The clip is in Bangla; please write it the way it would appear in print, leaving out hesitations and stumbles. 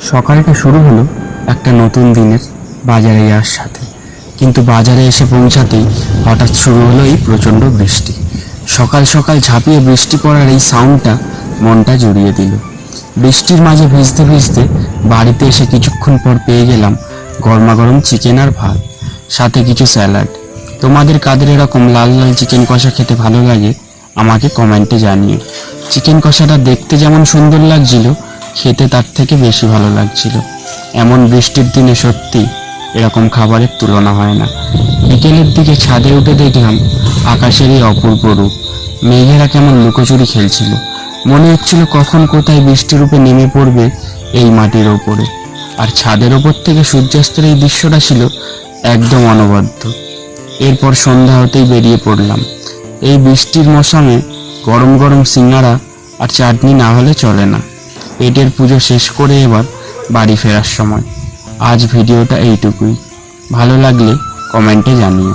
সকালটা শুরু হলো একটা নতুন দিনের বাজারে যাওয়ার সাথে, কিন্তু বাজারে এসে পৌঁছাতেই হঠাৎ শুরু হলো এই প্রচণ্ড বৃষ্টি। সকাল সকাল ঝাঁপিয়ে বৃষ্টি পড়ার এই সাউন্ডটা মনটা জড়িয়ে দিল। বৃষ্টির মাঝে ভিজতে ভিজতে বাড়িতে এসে কিছুক্ষণ পর পেয়ে গেলাম গরমাগরম চিকেন আর ভাত, সাথে কিছু স্যালাড। তোমাদের কাদের এরকম লাল লাল চিকেন কষা খেতে ভালো লাগে আমাকে কমেন্টে জানিও। চিকেন কষাটা দেখতে যেমন সুন্দর লাগছিল, খেতে তার থেকে বেশি ভালো লাগছিল। এমন বৃষ্টির দিনে সত্যি এরকম খাবারের তুলনা হয় না। বিকেলের দিকে ছাদে উঠে দেখলাম আকাশের এই অপূর্ব রূপ। মেঘেরা কেমন লুকোচুরি খেলছিল। মনে হচ্ছিল কখন কোথায় বৃষ্টির রূপে নেমে পড়বে এই মাটির ওপরে। আর ছাদের ওপর থেকে সূর্যাস্তের এই দৃশ্যটা ছিল একদম অনবদ্য। এরপর সন্ধ্যা হতেই বেরিয়ে পড়লাম। এই বৃষ্টির মৌসুমে গরম গরম সিঙ্গারা আর চাটনি না হলে চলে না। পেটের পুজো শেষ করে এবার বাড়ি ফেরার সময়। আজ ভিডিওটা এইটুকুই। ভালো লাগলে কমেন্টে জানিও।